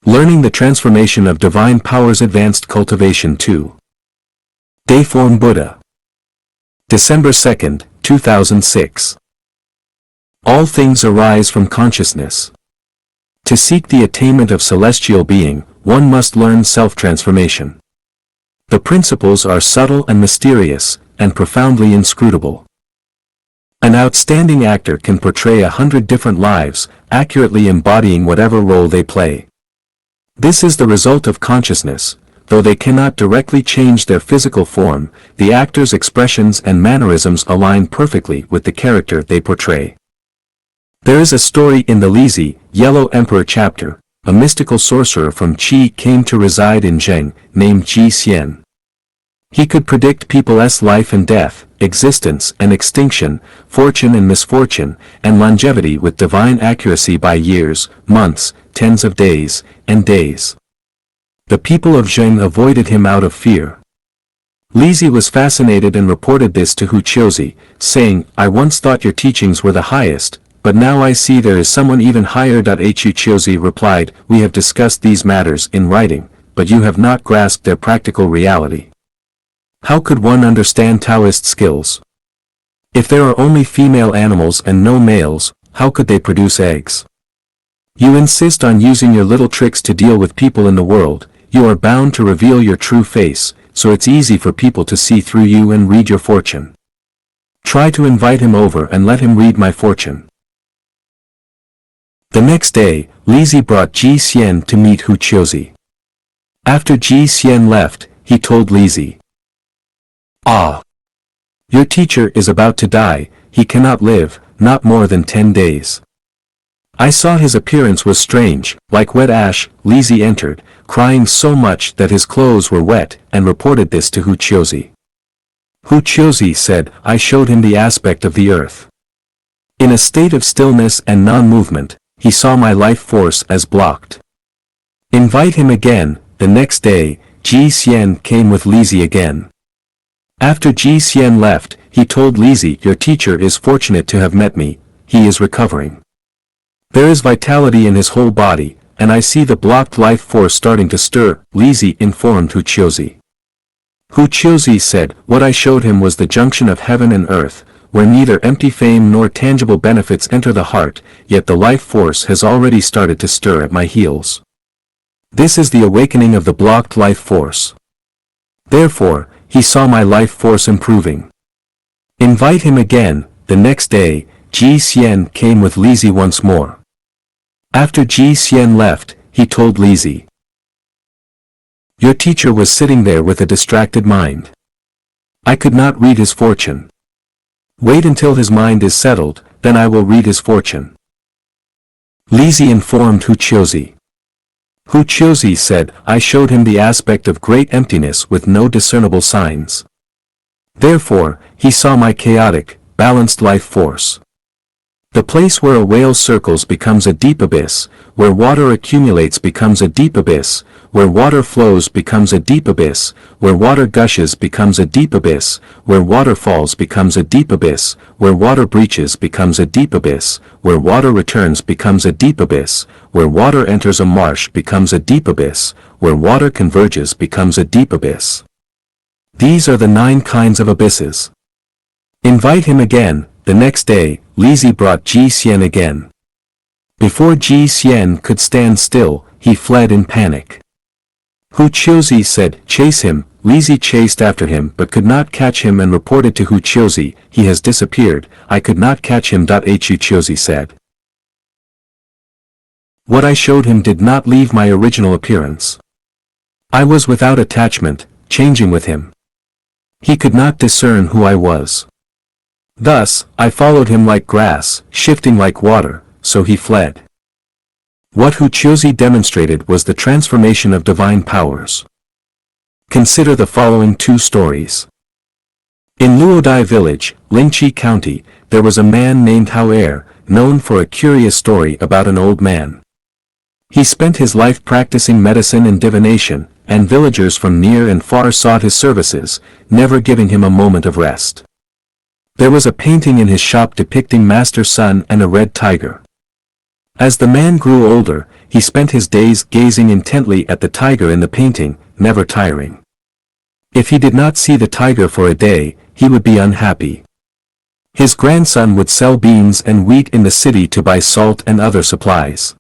Learning the Transformation of Divine Powers Advanced Cultivation 2. Dayform Buddha. December 2, 2006. All things arise from consciousness. To seek the attainment of celestial being, one must learn self-transformation. The principles are subtle and mysterious, and profoundly inscrutable. An outstanding actor can portray 100 different lives, accurately embodying whatever role they play. This is the result of consciousness. Though they cannot directly change their physical form, the actor's expressions and mannerisms align perfectly with the character they portray. There is a story in the Lizi, Yellow Emperor chapter. A mystical sorcerer from Qi came to reside in Zheng, named Ji Xian. He could predict people's life and death, existence and extinction, fortune and misfortune, and longevity with divine accuracy by years, months, tens of days, and days. The people of Zheng avoided him out of fear. Lizi was fascinated and reported this to Hu Qiuzi, saying, "I once thought your teachings were the highest, but now I see there is someone even higher." Hu Qiuzi replied, "We have discussed these matters in writing, but you have not grasped their practical reality. How could one understand Taoist skills? If there are only female animals and no males, how could they produce eggs? You insist on using your little tricks to deal with people in the world. You are bound to reveal your true face, so it's easy for people to see through you and read your fortune. Try to invite him over and let him read my fortune." The next day, Lizi brought Ji Xian to meet Hu Qiuzi. After Ji Xian left, he told Lizi, "Ah! Your teacher is about to die, he cannot live, not more than 10 days. I saw his appearance was strange, like wet ash." Lizi entered, crying so much that his clothes were wet, and reported this to Hu Qiuzi. Hu Qiuzi said, "I showed him the aspect of the earth. In a state of stillness and non-movement, he saw my life force as blocked. Invite him again." The next day, Ji Xian came with Lizi again. After Ji Xian left, he told Lizi, "Your teacher is fortunate to have met me, he is recovering. There is vitality in his whole body, and I see the blocked life force starting to stir." Lizi informed Hu Qiuzi. Hu Qiuzi said, "What I showed him was the junction of heaven and earth, where neither empty fame nor tangible benefits enter the heart, yet the life force has already started to stir at my heels. This is the awakening of the blocked life force. Therefore, he saw my life force improving. Invite him again." The next day, Ji Xian came with Lizi once more. After Ji Xian left, he told Lizi, "Your teacher was sitting there with a distracted mind. I could not read his fortune. Wait until his mind is settled, then I will read his fortune." Lizi informed Hu Qiuzi. Hu Qiuzi said, "I showed him the aspect of great emptiness with no discernible signs. Therefore, he saw my chaotic, balanced life force. The place where a whale circles becomes a deep abyss, where water accumulates becomes a deep abyss, where water flows becomes a deep abyss, where water gushes becomes a deep abyss, where water falls becomes a deep abyss, where water breaches becomes a deep abyss, where water returns becomes a deep abyss, where water enters a marsh becomes a deep abyss, where water converges becomes a deep abyss. These are the 9 kinds of abysses. Invite him again." The next day, Lizi brought Ji Xian again. Before Ji Xian could stand still, he fled in panic. Hu Qiuzi said, "Chase him." Lizi chased after him but could not catch him and reported to Hu Qiuzi, "He has disappeared, I could not catch him." Hu Qiuzi said, "What I showed him did not leave my original appearance. I was without attachment, changing with him. He could not discern who I was. Thus, I followed him like grass, shifting like water, so he fled." What Hu Qiuzi demonstrated was the transformation of divine powers. Consider the following 2 stories. In Luodai village, Lingqi County, there was a man named Hao Er, known for a curious story about an old man. He spent his life practicing medicine and divination, and villagers from near and far sought his services, never giving him a moment of rest. There was a painting in his shop depicting Master Sun and a red tiger. As the man grew older, he spent his days gazing intently at the tiger in the painting, never tiring. If he did not see the tiger for a day, he would be unhappy. His grandson would sell beans and wheat in the city to buy salt and other supplies.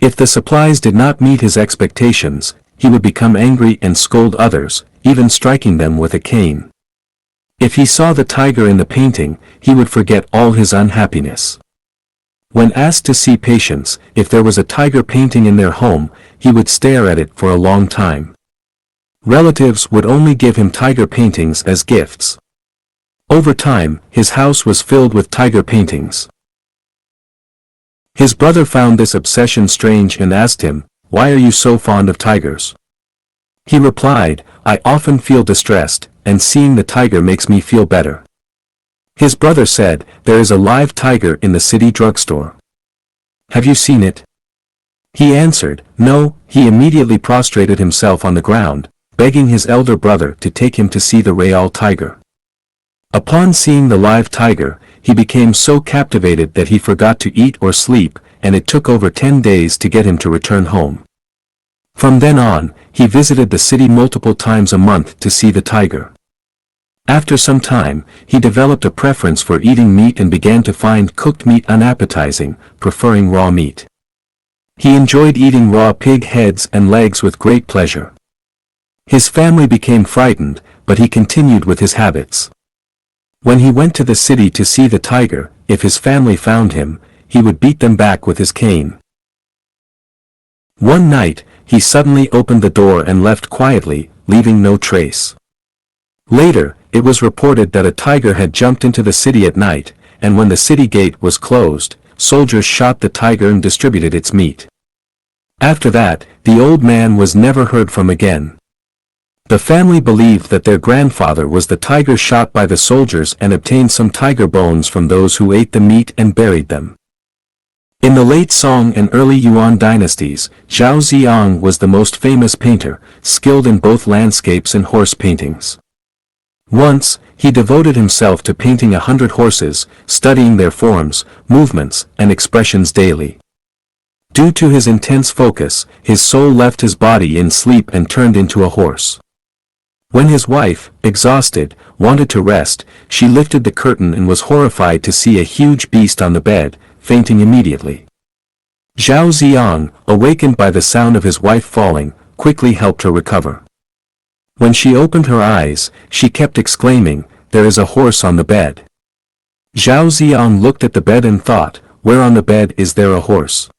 If the supplies did not meet his expectations, he would become angry and scold others, even striking them with a cane. If he saw the tiger in the painting, he would forget all his unhappiness. When asked to see patients, if there was a tiger painting in their home, he would stare at it for a long time. Relatives would only give him tiger paintings as gifts. Over time, his house was filled with tiger paintings. His brother found this obsession strange and asked him, "Why are you so fond of tigers?" He replied, "I often feel distressed, and seeing the tiger makes me feel better." His brother said, "There is a live tiger in the city drugstore. Have you seen it?" He answered, "No." He immediately prostrated himself on the ground, begging his elder brother to take him to see the real tiger. Upon seeing the live tiger, he became so captivated that he forgot to eat or sleep, and it took over 10 days to get him to return home. From then on, he visited the city multiple times a month to see the tiger. After some time, he developed a preference for eating meat and began to find cooked meat unappetizing, preferring raw meat. He enjoyed eating raw pig heads and legs with great pleasure. His family became frightened, but he continued with his habits. When he went to the city to see the tiger, if his family found him, he would beat them back with his cane. One night, he suddenly opened the door and left quietly, leaving no trace. Later, it was reported that a tiger had jumped into the city at night, and when the city gate was closed, soldiers shot the tiger and distributed its meat. After that, the old man was never heard from again. The family believed that their grandfather was the tiger shot by the soldiers and obtained some tiger bones from those who ate the meat and buried them. In the late Song and early Yuan dynasties, Zhao Ziyang was the most famous painter, skilled in both landscapes and horse paintings. Once, he devoted himself to painting 100 horses, studying their forms, movements, and expressions daily. Due to his intense focus, his soul left his body in sleep and turned into a horse. When his wife, exhausted, wanted to rest, she lifted the curtain and was horrified to see a huge beast on the bed, fainting immediately. Zhao Ziyang, awakened by the sound of his wife falling, quickly helped her recover. When she opened her eyes, she kept exclaiming, "There is a horse on the bed." Zhao Ziyang looked at the bed and thought, "Where on the bed is there a horse?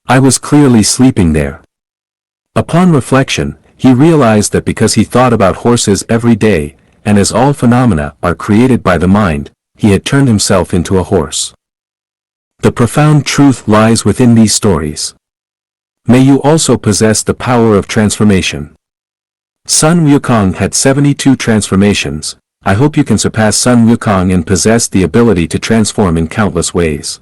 I was clearly sleeping there." Upon reflection, he realized that because he thought about horses every day, and as all phenomena are created by the mind, he had turned himself into a horse. The profound truth lies within these stories. May you also possess the power of transformation. Sun Wukong had 72 transformations. I hope you can surpass Sun Wukong and possess the ability to transform in countless ways.